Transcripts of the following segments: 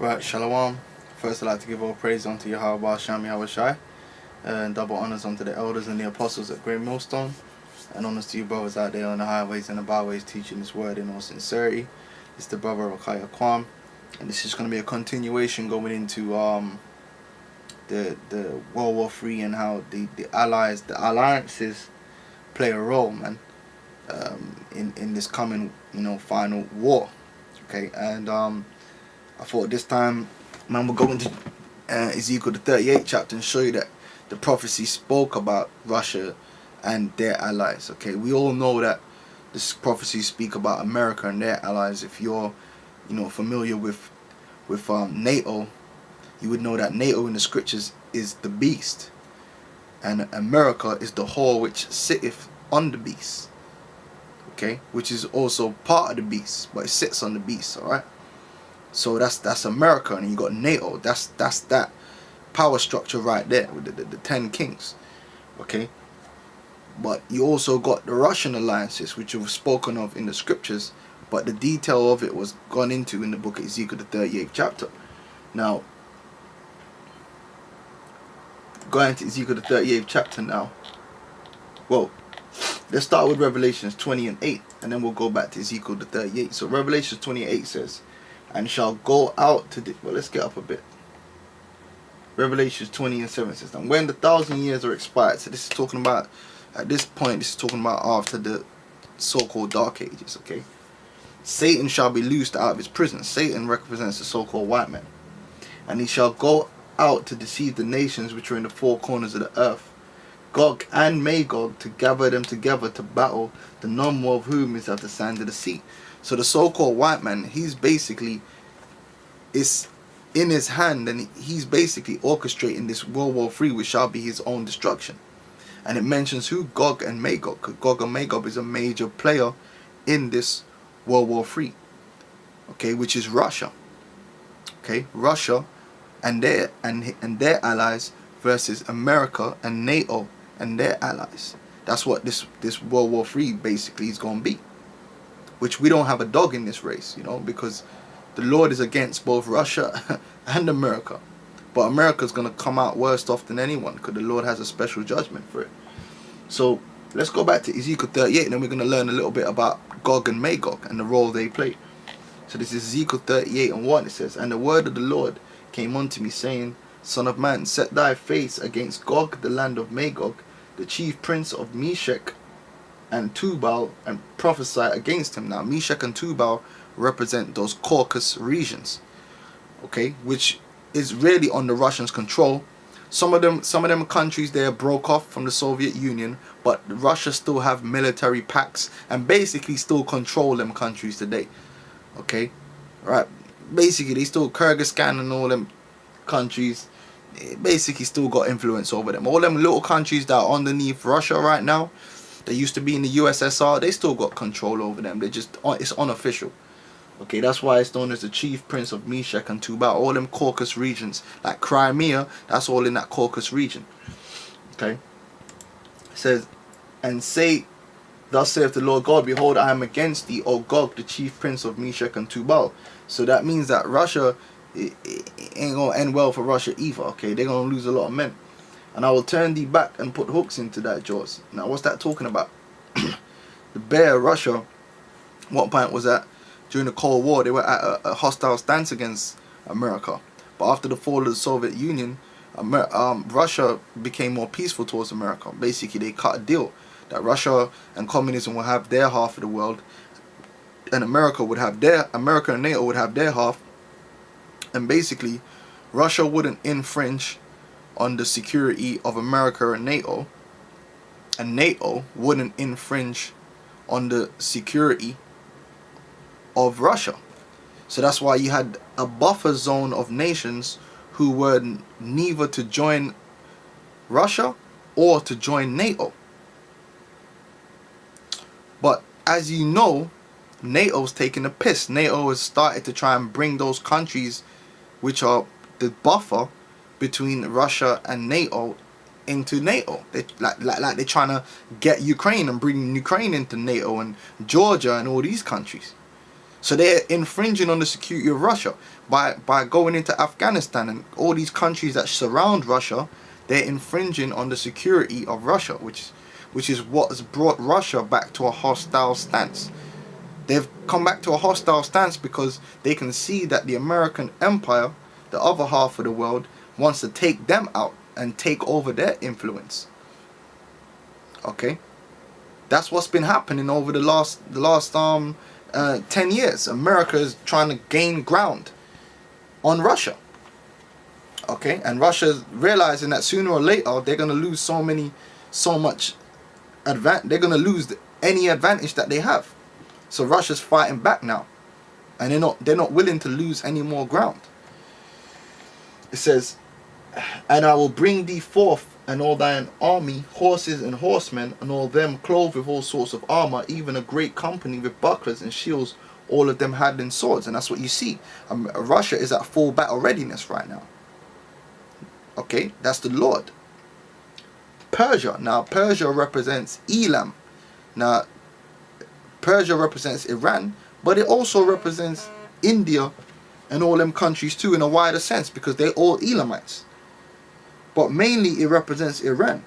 Right, Shalom. First, I'd like to give all praise unto Yahweh Shami Hawashai, and double honors unto the elders and the apostles at Great Millstone, and honors to you brothers out there on the highways and the byways teaching this word in all sincerity. It's the brother Rakaya Kwam, and this is going to be a continuation going into the World War III and how the alliances play a role, man, in this coming final war. Okay, and I thought this time, man, we'll go into Ezekiel the 38th chapter and show you that the prophecy spoke about Russia and their allies. Okay, we all know that this prophecy speak about America and their allies. If you're, familiar with NATO, you would know that NATO in the scriptures is the beast, and America is the whore which sitteth on the beast. Okay, which is also part of the beast, but it sits on the beast. All right. So that's America, and you got NATO. That's that power structure right there with the 10 kings. Okay, but you also got the Russian alliances, which are spoken of in the scriptures, but the detail of it was gone into in the book of Ezekiel the 38th chapter. Now, going to Ezekiel the 38th chapter now. Well, let's start with Revelations 20 and 8, and then we'll go back to Ezekiel the 38. So Revelations 28 says, and shall go out to the... Well, let's get up a bit. Revelations 20 and 7 says, and when the 1,000 years are expired, so this is talking about, at this point, this is talking about after the so-called Dark Ages, okay? Satan shall be loosed out of his prison. Satan represents the so-called white man. And he shall go out to deceive the nations which are in the four corners of the earth, Gog and Magog, to gather them together to battle, the number of whom is as the sand of the sea. So the so-called white man, he's basically, is in his hand, and he's basically orchestrating this World War III, which shall be his own destruction. And it mentions who? Gog and Magog, because Gog and Magog is a major player in this World War III, okay, which is Russia. Okay, Russia and their allies versus America and NATO and their allies. That's what this World War III basically is going to be. Which we don't have a dog in this race, because the Lord is against both Russia and America. But America's going to come out worse off than anyone, because the Lord has a special judgment for it. So let's go back to Ezekiel 38, and then we're going to learn a little bit about Gog and Magog and the role they play. So this is Ezekiel 38 and 1. It says, and the word of the Lord came unto me, saying, Son of man, set thy face against Gog, the land of Magog, the chief prince of Meshech and Tubal, and prophesy against him. Now Meshech and Tubal represent those Caucasus regions, okay, which is really on the Russians' control. Some of them countries there broke off from the Soviet Union, but Russia still have military pacts and basically still control them countries today. Okay, right? Basically, they still Kyrgyzstan and all them countries. Basically, still got influence over them. All them little countries that are underneath Russia right now, they used to be in the USSR, they still got control over them. They just, it's unofficial. Okay, that's why it's known as the chief prince of Meshech and Tubal. All them Caucasus regions, like Crimea, that's all in that Caucasus region. Okay. It says, and say, thus saith the Lord God, behold, I am against thee, O Gog, the chief prince of Meshech and Tubal. So that means that Russia, it ain't going to end well for Russia either. Okay, they're going to lose a lot of men. And I will turn thee back and put hooks into thy jaws. Now, what's that talking about? The bear, Russia, what point was that? During the Cold War, they were at a hostile stance against America. But after the fall of the Soviet Union, Russia became more peaceful towards America. Basically, they cut a deal that Russia and communism will have their half of the world, and America and NATO would have their half. And basically, Russia wouldn't infringe on the security of America and NATO wouldn't infringe on the security of Russia. So that's why you had a buffer zone of nations who were neither to join Russia or to join NATO. But as you know, NATO's taking a piss. NATO has started to try and bring those countries which are the buffer between Russia and NATO into NATO. They like they're trying to get Ukraine and bring Ukraine into NATO, and Georgia and all these countries. So they're infringing on the security of Russia by going into Afghanistan and all these countries that surround Russia. They're infringing on the security of Russia, which is what has brought Russia back to a hostile stance. They've come back to a hostile stance because they can see that the American empire, the other half of the world, wants to take them out and take over their influence. Okay, that's what's been happening over the last 10 years. America is trying to gain ground on Russia. Okay, and Russia's realizing that sooner or later they're gonna lose they're gonna lose any advantage that they have. So Russia's fighting back now, and they're not willing to lose any more ground. It says, "And I will bring thee forth, and all thine army, horses and horsemen, and all them clothed with all sorts of armor, even a great company with bucklers and shields, all of them handling swords." And that's what you see. Russia is at full battle readiness right now. Okay, that's the Lord. Persia. Now Persia represents Elam. Now Persia represents Iran, but it also represents India and all them countries too in a wider sense, because they're all Elamites. But mainly it represents Iran.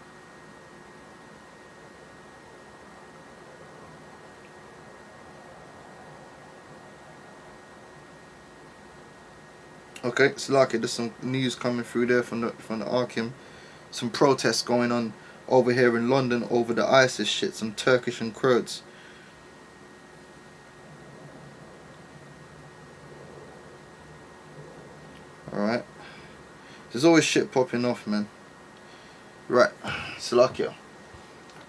Okay, so like there's some news coming through there from the Arkham. Some protests going on over here in London over the ISIS shit, some Turkish and Kurds. Alright. There's always shit popping off, man. Right, Slovakia.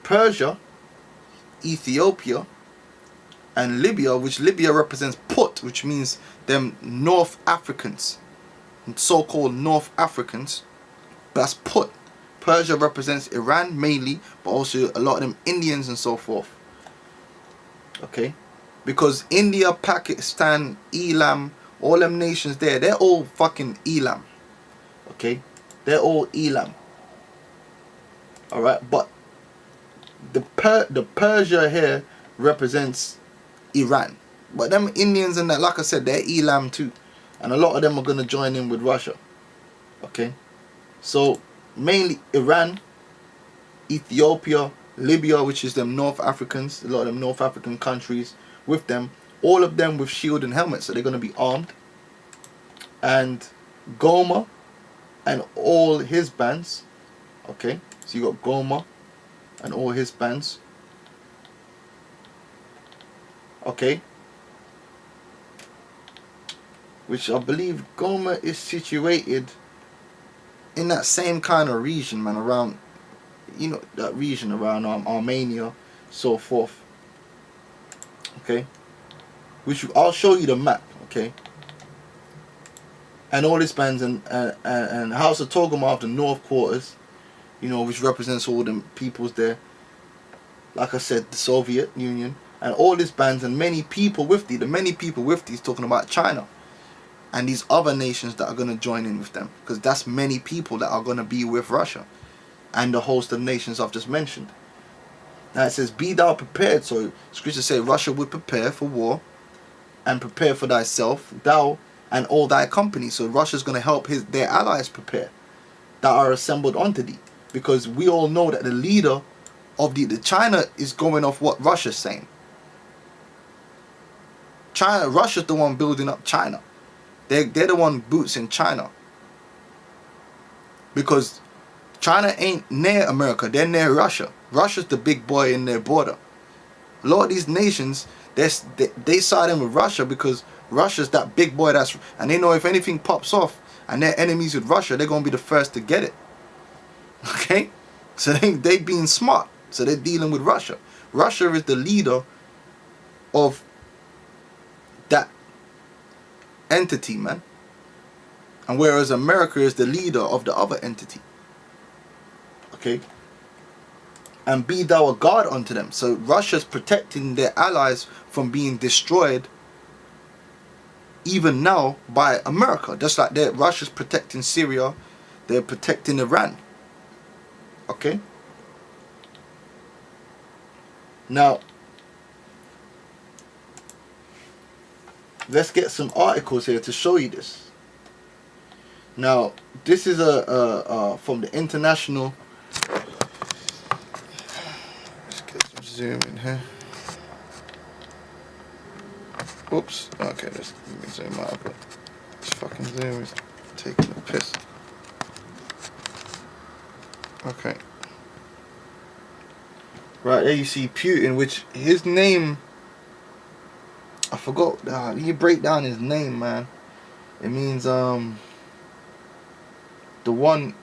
Persia, Ethiopia, and Libya, which Libya represents Put, which means them North Africans, so-called North Africans. That's Put. Persia represents Iran mainly, but also a lot of them Indians and so forth. Okay, because India, Pakistan, Elam, all them nations there, they're all fucking Elam. Okay, they're all Elam. All right, but the Persia here represents Iran, but them Indians and that, like I said, they're Elam too, and a lot of them are gonna join in with Russia. Okay, so mainly Iran, Ethiopia, Libya, which is them North Africans, a lot of them North African countries with them, all of them with shield and helmets, so they're gonna be armed. And Goma and all his bands. Okay, so you got Goma and all his bands. Okay, which I believe Goma is situated in that same kind of region, man, around, you know, that region around Armenia, so forth. Okay, which I'll show you the map. Okay, and all his bands and House of Togarmah, the North Quarters, you know, which represents all them peoples there. Like I said, the Soviet Union and all his bands and many people with thee. The many people with thee is talking about China and these other nations that are going to join in with them, because that's many people that are going to be with Russia and the host of nations I've just mentioned. Now it says, "Be thou prepared." So scriptures say Russia would prepare for war and prepare for thyself, thou and all thy company. So Russia's going to help their allies prepare that are assembled unto thee, because we all know that the leader of the China is going off what Russia's saying. Russia's the one building up China. They're the one boots in China, because China ain't near America, they're near Russia. Russia's the big boy in their border. A lot of these nations, they side in with Russia because Russia's that big boy and they know if anything pops off and they're enemies with Russia, they're going to be the first to get it. Okay, so they being smart, so they're dealing with Russia. Russia is the leader of that entity, man, and whereas America is the leader of the other entity. Okay, and be thou a guard unto them. So Russia's protecting their allies from being destroyed even now by America, just like Russia's protecting Syria, they're protecting Iran. Okay, now let's get some articles here to show you this. Now, this is from the international. Let's get some zoom in here. Oops. Okay, let's zoom out. But this fucking zoom is taking a piss. Okay. Right there you see Putin, which his name, I forgot. You break down his name, man. It means the one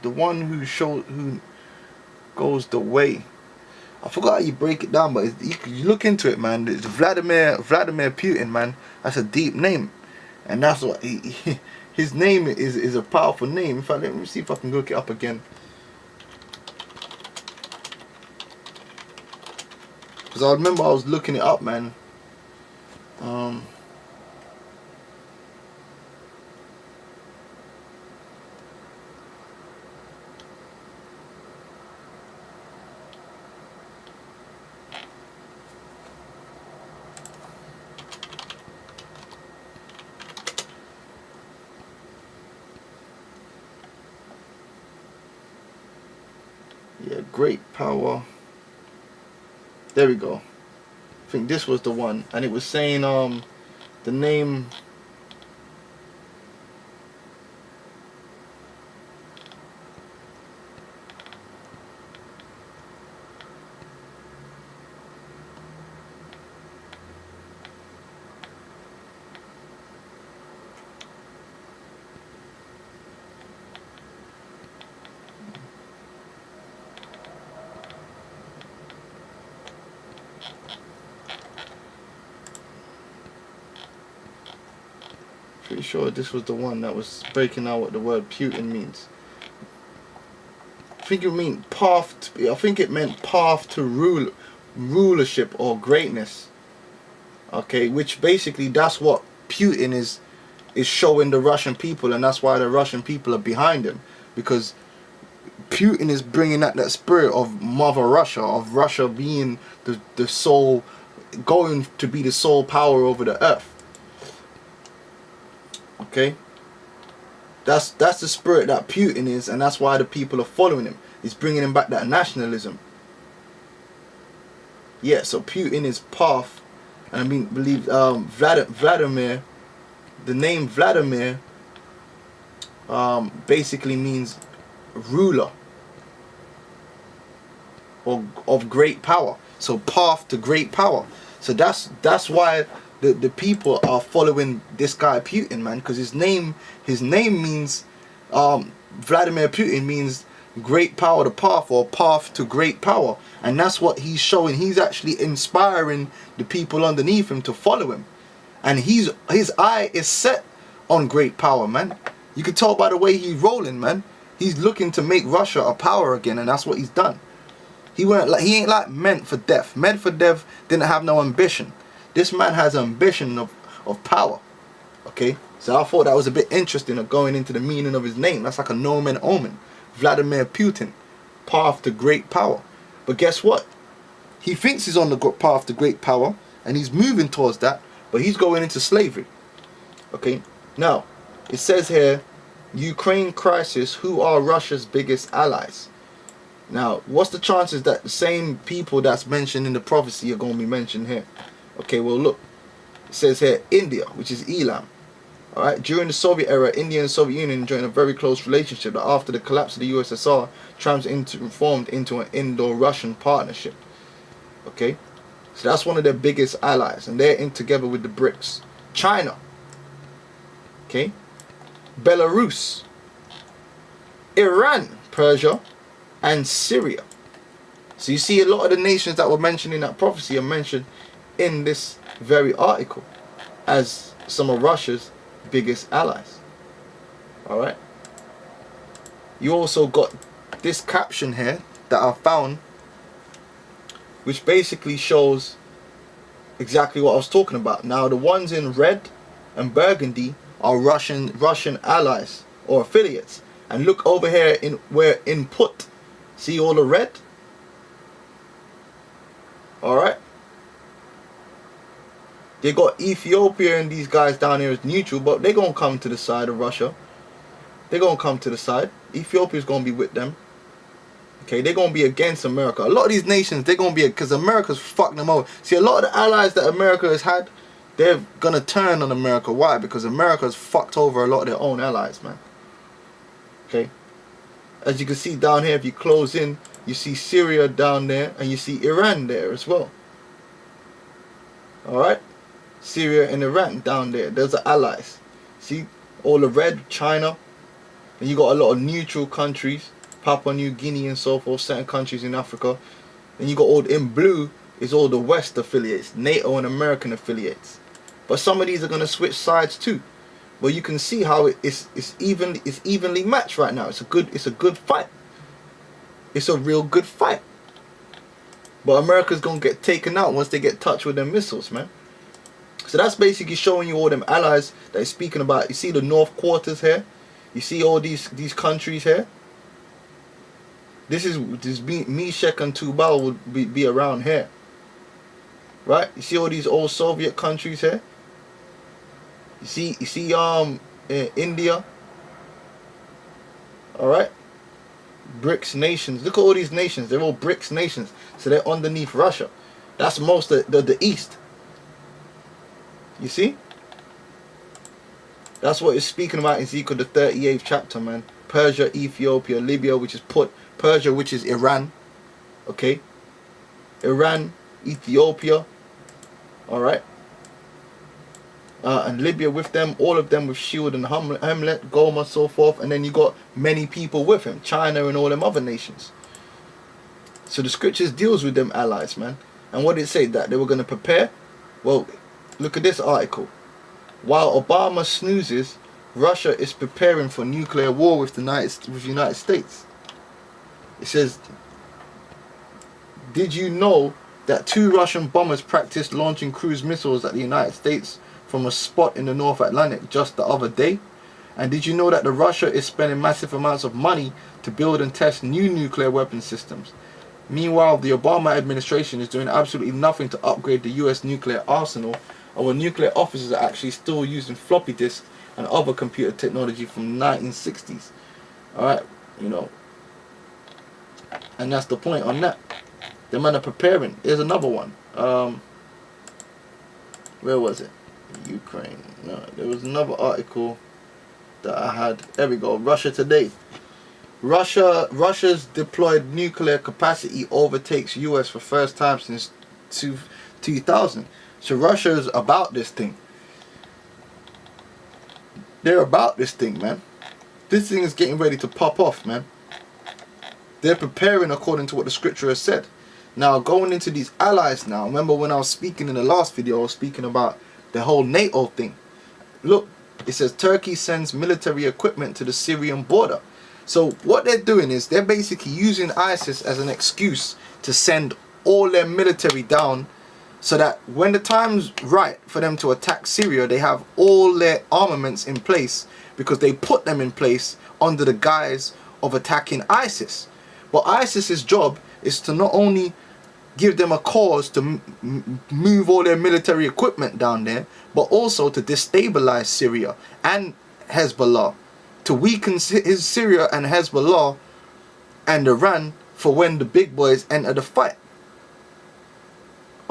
who goes the way. I forgot how you break it down, but you look into it, man. It's Vladimir Putin, man. That's a deep name, and that's what his name is a powerful name. In fact, let me see if I can look it up again. Because I remember I was looking it up, man. Yeah, great power. There we go. I think this was the one, and it was saying the name. Pretty sure this was the one that was breaking out what the word Putin means. I think it meant path. I think it meant path to rulership or greatness. Okay, which basically that's what Putin is showing the Russian people, and that's why the Russian people are behind him, because Putin is bringing out that spirit of Mother Russia, of Russia being the sole, going to be the sole power over the earth. Okay, that's the spirit that Putin is, and that's why the people are following him. He's bringing him back that nationalism. Yeah, so Putin is path, and I mean, believe Vladimir, the name Vladimir, basically means ruler or of great power. So path to great power. So that's why the people are following this guy Putin, man, because his name means Vladimir Putin means great power, the path, or path to great power, and that's what he's showing. He's actually inspiring the people underneath him to follow him, and his eye is set on great power, man. You can tell by the way he's rolling, man. He's looking to make Russia a power again, and that's what he's done. He ain't like Medvedev. Medvedev didn't have no ambition. This man has ambition of power. Okay, so I thought that was a bit interesting of going into the meaning of his name. That's like a nomen omen. Vladimir Putin, path to great power. But guess what? He thinks he's on the path to great power, and he's moving towards that, but he's going into slavery. Okay, now it says here, Ukraine crisis, who are Russia's biggest allies? Now, what's the chances that the same people that's mentioned in the prophecy are going to be mentioned here? Okay, well look, it says here India, which is Elam. Alright, during the Soviet era, India and the Soviet Union enjoyed a very close relationship that after the collapse of the USSR transformed into an Indo-Russian partnership. Okay, so that's one of their biggest allies, and they're in together with the BRICS. China, okay, Belarus, Iran, Persia, and Syria. So you see a lot of the nations that were mentioned in that prophecy are mentioned in this very article as some of Russia's biggest allies. Alright, you also got this caption here that I found, which basically shows exactly what I was talking about. Now the ones in red and burgundy are Russian allies or affiliates, and look over here in where input, see all the red? Alright, They got Ethiopia and these guys down here as neutral, but they're going to come to the side of Russia. They're going to come to the side. Ethiopia's going to be with them. Okay, they're going to be against America. A lot of these nations, they're going to be, because America's fucking them over. See, a lot of the allies that America has had, they're going to turn on America. Why? Because America's fucked over a lot of their own allies, man. Okay. As you can see down here, if you close in, you see Syria down there, and you see Iran there as well. Alright? Syria and Iran down there. Those are allies. See? All the red, China. And you got a lot of neutral countries. Papua New Guinea and so forth. Certain countries in Africa. And you got all, in blue, is all the West affiliates. NATO and American affiliates. But some of these are going to switch sides too. But you can see how it's evenly matched right now. It's a good fight. It's a real good fight. But America's going to get taken out once they get touched with their missiles, man. So that's basically showing you all them allies that he's speaking about. You see the North Quarters here. You see all these countries here. This Meshach and Tubal would be around here. Right? You see all these old Soviet countries here. You see India. All right. BRICS nations. Look at all these nations. They're all BRICS nations. So they're underneath Russia. That's most of the East. You see? That's what it's speaking about in Ezekiel the 38th chapter, man. Persia, Ethiopia, Libya, which is Persia, which is Iran. Okay? Iran, Ethiopia. Alright? And Libya with them, all of them with Shield and Hamlet, Goma, so forth. And then you got many people with him. China and all them other nations. So the scriptures deals with them allies, man. And what did it say? That they were going to prepare? Well, look at this article. While Obama snoozes, Russia is preparing for nuclear war with the United States. It says, did you know that 2 Russian bombers practiced launching cruise missiles at the United States from a spot in the North Atlantic just the other day? And did you know that Russia is spending massive amounts of money to build and test new nuclear weapon systems? Meanwhile, the Obama administration is doing absolutely nothing to upgrade the US nuclear arsenal. Our nuclear officers are actually still using floppy disks and other computer technology from the 1960s. Alright, you know. And that's the point on that. The men are preparing. Here's another one. Where was it? Ukraine. No, there was another article that I had. There we go. Russia Today. Russia's deployed nuclear capacity overtakes US for first time since 2000. So Russia's about this thing. They're about this thing, man. This thing is getting ready to pop off, man. They're preparing according to what the scripture has said. Now, going into these allies now. Remember when I was speaking in the last video, I was speaking about the whole NATO thing. Look, it says Turkey sends military equipment to the Syrian border. So what they're doing is they're basically using ISIS as an excuse to send all their military down, so that when the time's right for them to attack Syria, they have all their armaments in place, because they put them in place under the guise of attacking ISIS. But ISIS's job is to not only give them a cause to move all their military equipment down there, but also to destabilize Syria and Hezbollah, to weaken Syria and Hezbollah and Iran for when the big boys enter the fight.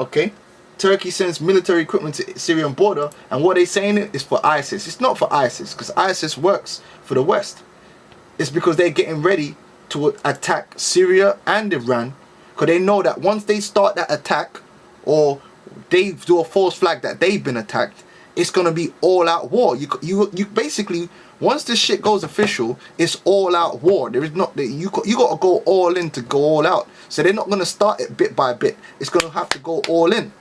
Okay, Turkey sends military equipment to the Syrian border, and what they're saying is for ISIS. It's not for ISIS, because ISIS works for the West. It's because they're getting ready to attack Syria and Iran, because they know that once they start that attack, or they do a false flag that they've been attacked, it's gonna be all-out war. You basically, once this shit goes official, it's all-out war. There is not, you got to go all in to go all out. So they're not gonna start it bit by bit. It's gonna have to go all in,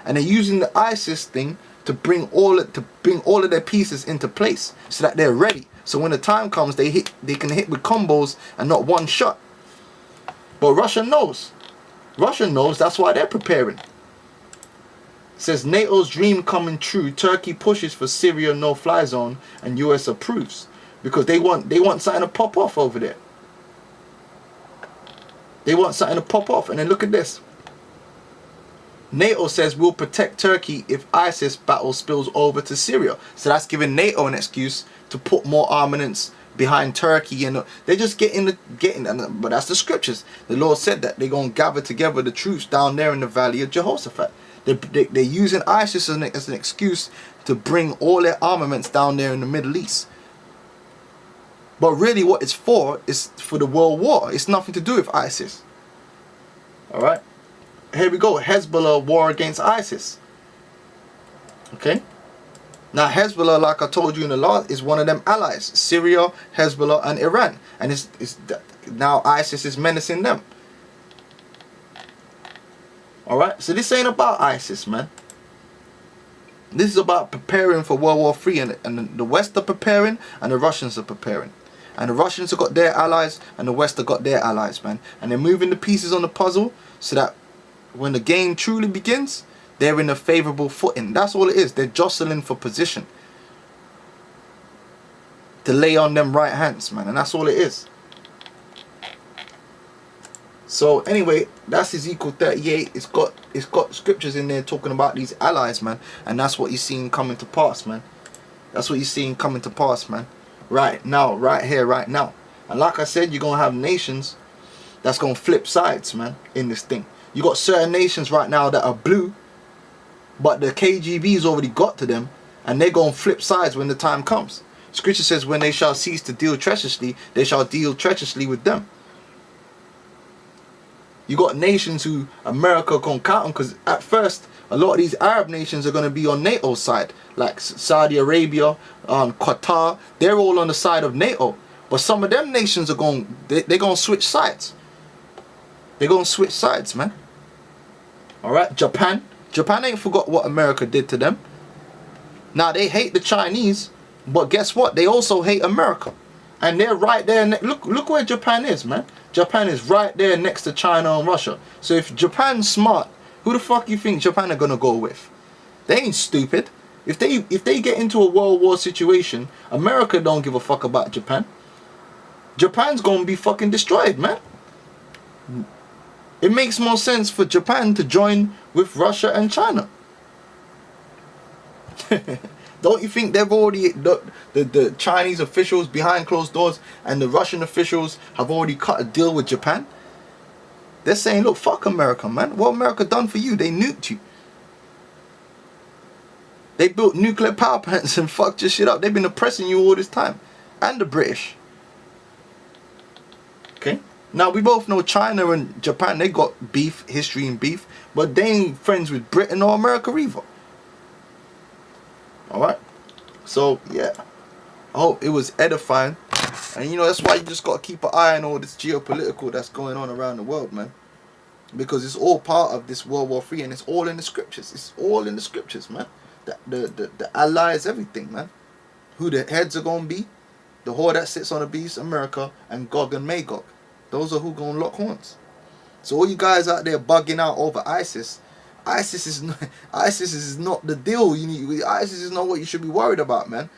and they're using the ISIS thing to bring all of their pieces into place, so that they're ready. So when the time comes, they can hit with combos and not one shot. But Russia knows. Russia knows. That's why they're preparing. It says NATO's dream coming true. Turkey pushes for Syria no-fly zone, and US approves, because they want something to pop off over there. They want something to pop off. And then look at this. NATO says we'll protect Turkey if ISIS battle spills over to Syria. So that's giving NATO an excuse to put more armaments behind Turkey, and they're just getting, but that's the scriptures. The Lord said that they're gonna gather together the troops down there in the valley of Jehoshaphat. They're using ISIS as an excuse to bring all their armaments down there in the Middle East. But really, what it's for is for the world war. It's nothing to do with ISIS. All right. Here we go. Hezbollah war against ISIS. Okay. Now Hezbollah, like I told you in the last, is one of them allies: Syria, Hezbollah, and Iran. And now ISIS is menacing them. All right. So this ain't about ISIS, man. This is about preparing for World War III, and the West are preparing, and the Russians are preparing. And the Russians have got their allies, and the West have got their allies, man. And they're moving the pieces on the puzzle so that when the game truly begins, they're in a favorable footing. That's all it is. They're jostling for position to lay on them right hands, man. And that's all it is. So anyway, that's Ezekiel 38. It's got scriptures in there talking about these allies, man. And that's what you're seeing coming to pass, man. That's what you're seeing coming to pass, man. Right now, right here, right now. And like I said, you're going to have nations that's going to flip sides, man, in this thing. You got certain nations right now that are blue, but the KGB's already got to them, and they're going to flip sides when the time comes. Scripture says, when they shall cease to deal treacherously, they shall deal treacherously with them. You got nations who America can count on, because at first, a lot of these Arab nations are going to be on NATO's side, like Saudi Arabia, Qatar. They're all on the side of NATO. But some of them nations are going, they're going to switch sides. They're going to switch sides, man. Alright, Japan. Japan ain't forgot what America did to them. Now, they hate the Chinese, but guess what? They also hate America. And they're right there. Look where Japan is, man. Japan is right there next to China and Russia. So if Japan's smart, who the fuck you think Japan are going to go with? They ain't stupid. If they get into a world war situation, America don't give a fuck about Japan. Japan's going to be fucking destroyed, man. It makes more sense for Japan to join with Russia and China. Don't you think they've already, the Chinese officials behind closed doors and the Russian officials have already cut a deal with Japan? They're saying, look, fuck America, man. What America done for you? They nuked you. They built nuclear power plants and fucked your shit up. They've been oppressing you all this time. And the British. Okay? Now, we both know China and Japan, they got beef, history and beef, but they ain't friends with Britain or America either. Alright? So, yeah. I hope it was edifying. And, you know, that's why you just got to keep an eye on all this geopolitical that's going on around the world, man. Because it's all part of this World War III, and it's all in the scriptures. It's all in the scriptures, man. The allies, everything, man. Who the heads are going to be. The whore that sits on the beast, America, and Gog and Magog. Those are who gonna lock horns. So all you guys out there bugging out over ISIS, ISIS is not the deal. ISIS is not what you should be worried about, man.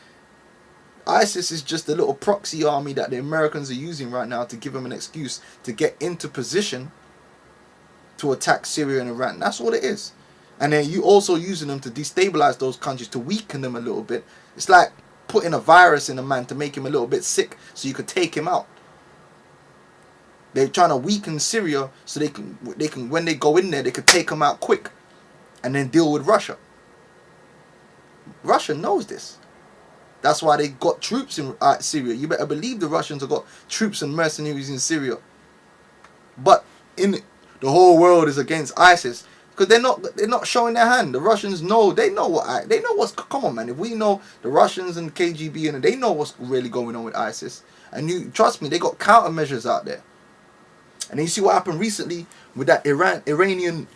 ISIS is just a little proxy army that the Americans are using right now to give them an excuse to get into position to attack Syria and Iran. That's all it is. And then you also using them to destabilize those countries, to weaken them a little bit. It's like putting a virus in a man to make him a little bit sick so you could take him out. They're trying to weaken Syria so they can when they go in there, they could take them out quick and then deal with Russia. Russia knows this. That's why they got troops in Syria. You better believe the Russians have got troops and mercenaries in Syria. But the whole world is against ISIS because they're not showing their hand. The Russians know, they know what's, come on, man. If we know the Russians and KGB and they know what's really going on with ISIS, and you trust me, they got countermeasures out there. And then you see what happened recently with that Iranian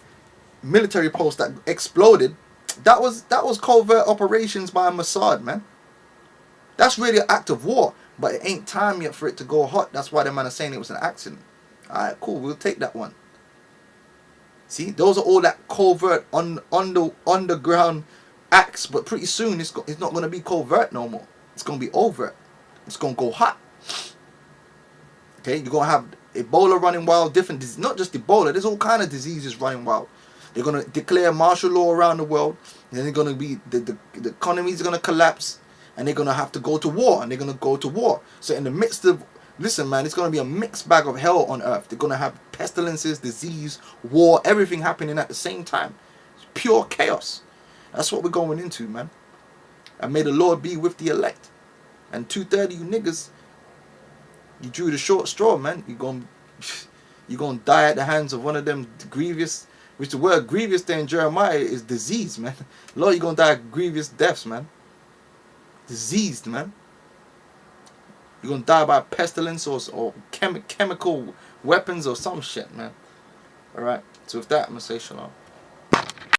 military post that exploded. That was covert operations by Mossad, man. That's really an act of war, but it ain't time yet for it to go hot. That's why the man is saying it was an accident. Alright, cool, we'll take that one. See, those are all that covert underground acts, but pretty soon it's not going to be covert no more. It's going to be overt. It's going to go hot. Okay, you're going to have Ebola running wild, different diseases. Not just Ebola, there's all kind of diseases running wild. They're gonna declare martial law around the world. And then they're gonna be the economies are gonna collapse, and they're gonna have to go to war, and they're gonna go to war. So in the midst of, listen, man, it's gonna be a mixed bag of hell on earth. They're gonna have pestilences, disease, war, everything happening at the same time. It's pure chaos. That's what we're going into, man. And may the Lord be with the elect. And 2/3 you niggas, you drew the short straw, man. You're gonna die at the hands of one of them grievous, which the word grievous there in Jeremiah is disease, man. Lord, you're gonna die grievous deaths, man. Diseased, man. You're gonna die by pestilence or chemical weapons or some shit, man. Alright, so with that, I'm gonna say shalom.